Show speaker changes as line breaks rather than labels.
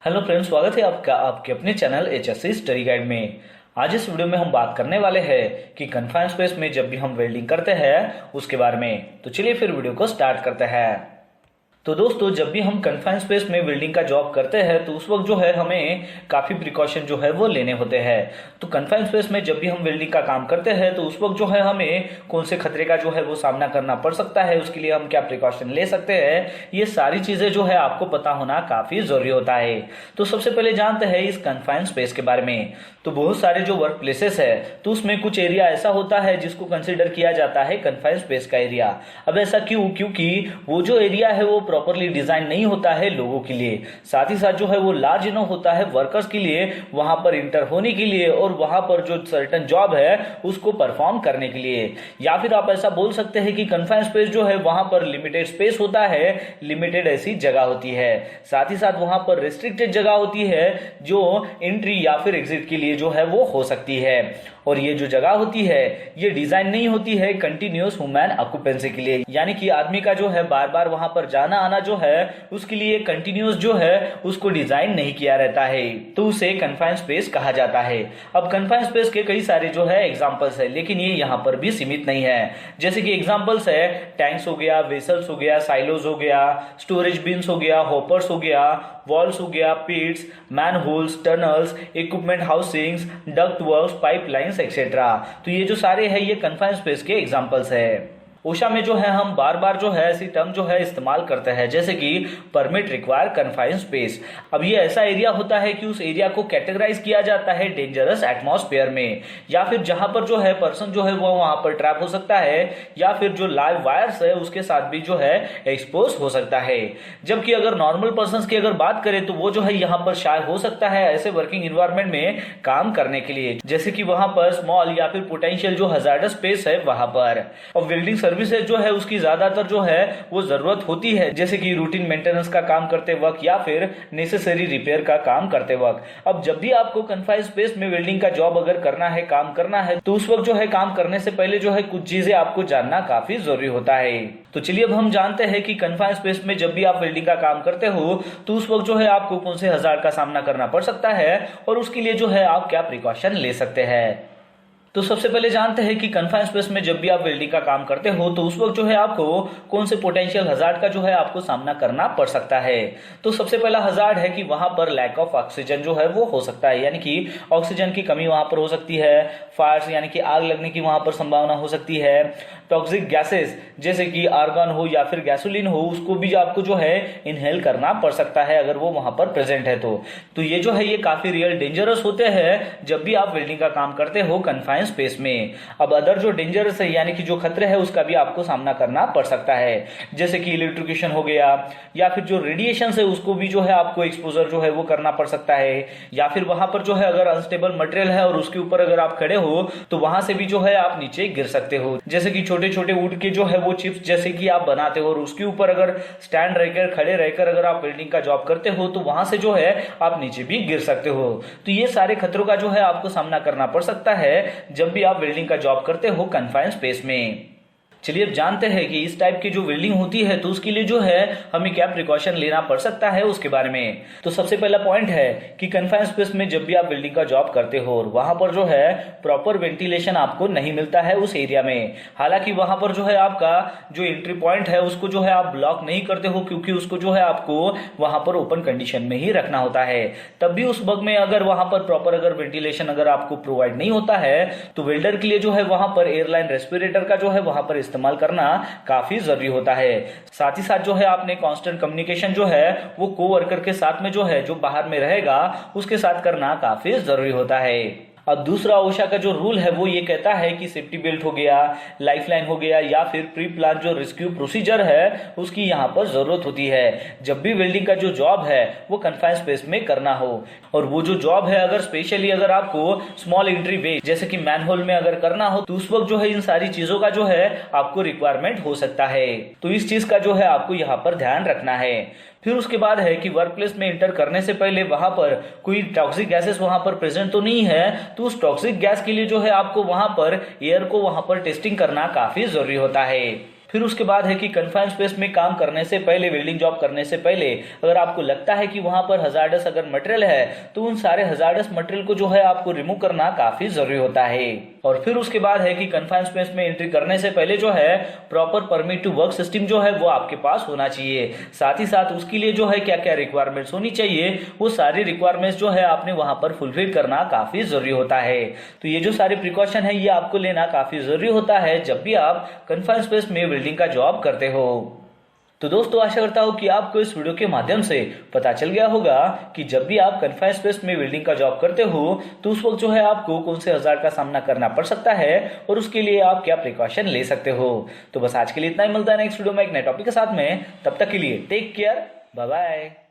Hello friends, स्वागत है आपका आपके अपने चैनल HSC स्टडी गाइड में। आज इस वीडियो में हम बात करने वाले हैं कि कन्फाइंड स्पेस में जब भी हम वेल्डिंग करते हैं उसके बारे में। तो चलिए फिर वीडियो को स्टार्ट करते हैं। तो दोस्तों, जब भी हम कन्फाइंड स्पेस में वेल्डिंग का जॉब करते हैं तो उस वक्त जो है हमें काफ़ी प्रिकॉशन जो है वो लेने होते हैं। तो कन्फाइंड स्पेस में जब भी हम वेल्डिंग का काम करते हैं तो उस वक्त जो है हमें कौन से खतरे का जो है वो सामना करना पड़ सकता है, उसके लिए हम क्या प्रिकॉशन ले सकते हैं, ये सारी चीज़ें जो है आपको पता होना काफ़ी ज़रूरी होता है। तो सबसे पहले जानते हैं इस कन्फाइंड स्पेस के बारे में। तो बहुत सारे जो वर्क प्लेसेस है तो उसमें कुछ एरिया ऐसा होता है जिसको कंसिडर किया जाता है कन्फाइंड स्पेस का एरिया। अब ऐसा क्यों? क्योंकि वो जो एरिया है वो प्रॉपरली डिजाइन नहीं होता है लोगों के लिए, साथ ही साथ जो है वो लार्ज इनफ होता है वर्कर्स के लिए वहां पर इंटर होने के लिए और वहां पर जो सर्टेन जॉब है उसको परफॉर्म करने के लिए। या फिर आप ऐसा बोल सकते हैं कि कन्फाइंड स्पेस जो है वहां पर लिमिटेड स्पेस होता है, लिमिटेड ऐसी जगह होती है। साथ ही साथ वहां पर रिस्ट्रिक्टेड जगह होती है जो एंट्री या फिर एग्जिट के लिए जो है वो हो सकती है। और ये जो जगह होती है ये डिजाइन नहीं होती है कंटिन्यूअस ह्यूमन ऑक्यूपेंसी के लिए, यानी कि आदमी का जो है बार बार वहां पर जाना आना जो है उसके लिए कंटिन्यूअस जो है उसको डिजाइन नहीं किया रहता है, तो उसे कन्फाइंड स्पेस कहा जाता है। अब कन्फाइंड स्पेस के कई सारे जो है एग्जांपल्स है, लेकिन ये यहाँ पर भी सीमित नहीं है। जैसे कि एग्जांपल्स है टैंक्स हो गया, वेसल्स हो गया, साइलोज हो गया, स्टोरेज बिन्स हो गया, हॉपर्स हो गया, वॉल्स हो गया, pits, manholes, tunnels, equipment housings, duct works, pipelines etcetera. तो ये जो सारे हैं ये कन्फाइंड स्पेस के एग्जांपल्स है। ओशा में जो है हम बार बार जो है ऐसी टर्म जो है इस्तेमाल करते हैं, जैसे कि परमिट रिक्वायर कन्फाइंड स्पेस। अब ये ऐसा एरिया होता है कि उस एरिया को कैटेगराइज किया जाता है डेंजरस एटमॉस्फेयर में, या फिर जहां पर जो है पर्सन जो है वो वहां पर ट्रैप हो सकता है, या फिर जो लाइव वायर्स है उसके साथ भी जो है एक्सपोज हो सकता है। जबकि अगर नॉर्मल पर्सन की अगर बात करें तो वो जो है यहाँ पर शायद हो सकता है ऐसे वर्किंग इन्वायरमेंट में काम करने के लिए, जैसे कि वहां पर स्मॉल या फिर पोटेंशियल जो हजार्डस स्पेस है वहां पर। और वेल्डिंग सर्विसेज जो है उसकी ज्यादातर जो है वो जरूरत होती है, जैसे कि रूटीन मेंटेनेंस का काम करते वक्त या फिर नेसेसरी रिपेयर का काम करते वक्त। अब जब भी आपको कन्फाइंड स्पेस में वेल्डिंग का जॉब अगर करना है, काम करना है, तो उस वक्त जो है काम करने से पहले जो है कुछ चीजें आपको जानना काफी जरूरी होता है। तो चलिए अब हम जानते हैं कि कन्फाइंड स्पेस में जब भी आप वेल्डिंग का काम करते हो तो उस वक्त जो है आपको कौन से हजार्ड का सामना करना पड़ सकता है और उसके लिए जो है आप क्या प्रिकॉशन ले सकते हैं। तो सबसे पहले जानते हैं कि कन्फाइंड स्पेस में जब भी आप वेल्डिंग का काम करते हो तो उस वक्त जो है आपको कौन से पोटेंशियल हजार्ड का जो है आपको सामना करना पड़ सकता है। तो सबसे पहला हजार्ड है कि वहां पर लैक ऑफ ऑक्सीजन जो है वो हो सकता है, यानी कि ऑक्सीजन की कमी वहां पर हो सकती है। फायर्स यानी कि आग लगने की वहां पर संभावना हो सकती है। टॉक्सिक गैसेस जैसे कि आर्गन हो या फिर गैसोलीन हो उसको भी आपको जो है इनहेल करना पड़ सकता है अगर वो वहां पर प्रेजेंट है तो ये जो है ये काफी रियल डेंजरस होते हैं जब भी आप वेल्डिंग का काम करते हो कन्फाइंड स्पेस में। अब अदर जो डेंजरस है यानी कि जो खतरे है उसका भी आपको सामना करना पड़ सकता है, जैसे कि इलेक्ट्रिकेशन हो गया, या फिर जो रेडिएशन है उसको भी जो है आपको एक्सपोजर जो है वो करना पड़ सकता है। या फिर वहां पर जो है अगर अनस्टेबल मटेरियल है और उसके ऊपर अगर आप खड़े हो तो वहां से भी जो है आप नीचे गिर सकते हो, जैसे कि छोटे छोटे वुड के जो है वो चिप्स जैसे कि आप बनाते हो और उसके ऊपर अगर स्टैंड रहकर खड़े रहकर अगर आप वेल्डिंग का जॉब करते हो तो वहां से जो है आप नीचे भी गिर सकते हो। तो ये सारे खतरों का जो है आपको सामना करना पड़ सकता है जब भी आप वेल्डिंग का जॉब करते हो कन्फाइंड स्पेस में। चलिए अब जानते हैं कि इस टाइप की जो वेल्डिंग होती है तो उसके लिए जो है हमें क्या प्रिकॉशन लेना पड़ सकता है उसके बारे में। तो सबसे पहला पॉइंट है कि कन्फाइंड स्पेस में जब भी आप वेल्डिंग का जॉब करते हो और वहां पर जो है प्रॉपर वेंटिलेशन आपको नहीं मिलता है उस एरिया में। हालांकि वहां पर जो है आपका जो एंट्री पॉइंट है उसको जो है आप ब्लॉक नहीं करते हो, क्योंकि उसको जो है आपको वहां पर ओपन कंडीशन में ही रखना होता है। तब भी उस वक्त में अगर वहां पर प्रॉपर अगर वेंटिलेशन अगर आपको प्रोवाइड नहीं होता है तो वेल्डर के लिए जो है वहां पर एयरलाइन रेस्पिरेटर का जो है वहां पर इस्तेमाल करना काफी जरूरी होता है। साथ ही साथ जो है आपने कांस्टेंट कम्युनिकेशन जो है वो कोवर्कर के साथ में जो है जो बाहर में रहेगा उसके साथ करना काफी जरूरी होता है। अब दूसरा ओशा का जो रूल है वो ये कहता है कि सेफ्टी बेल्ट हो गया, लाइफलाइन हो गया, या फिर प्री प्लान जो रेस्क्यू प्रोसीजर है उसकी यहाँ पर जरूरत होती है जब भी वेल्डिंग का जो जॉब है वो कन्फाइंड स्पेस में करना हो। और वो जो जॉब है अगर स्पेशली अगर आपको स्मॉल एंट्री वे जैसे कि मैनहोल में अगर करना हो तो उस वक्त जो है इन सारी चीजों का जो है आपको रिक्वायरमेंट हो सकता है। तो इस चीज का जो है आपको यहाँ पर ध्यान रखना है। फिर उसके बाद है कि वर्क प्लेस में इंटर करने से पहले वहां पर कोई टॉक्सिक गैसेस वहां पर प्रेजेंट तो नहीं है, तो उस टॉक्सिक गैस के लिए जो है आपको वहां पर एयर को वहां पर टेस्टिंग करना काफी जरूरी होता है। फिर उसके बाद है कि कन्फाइंड स्पेस में काम करने से पहले, वेल्डिंग जॉब करने से पहले अगर आपको लगता है कि वहां पर हजार्डस अगर मटेरियल है तो उन सारे हजार्डस मटेरियल को जो है आपको रिमूव करना काफी जरूरी होता है। और फिर उसके बाद है कि कन्फाइंड स्पेस में एंट्री करने से पहले जो है proper permit to work system जो है वो आपके पास होना चाहिए। साथ ही साथ उसके लिए जो है क्या क्या रिक्वायरमेंट्स होनी चाहिए, वो सारी रिक्वायरमेंट्स जो है आपने वहां पर फुलफिल करना काफी जरूरी होता है। तो ये जो सारे प्रिकॉशन है ये आपको लेना काफी जरूरी होता है जब भी आप कन्फाइंड स्पेस में वेल्डिंग का जॉब करते हो। तो दोस्तों आशा करता हूं कि आपको इस वीडियो के माध्यम से पता चल गया होगा कि जब भी आप कन्फाइंड स्पेस में वेल्डिंग का जॉब करते हो तो उस वक्त जो है आपको कौन से हजार्ड का सामना करना पड़ सकता है और उसके लिए आप क्या प्रिकॉशन ले सकते हो। तो बस आज के लिए इतना ही, मिलता है नेक्स्ट वीडियो में एक नए टॉपिक के साथ में। तब तक के लिए टेक केयर, बाय बाय।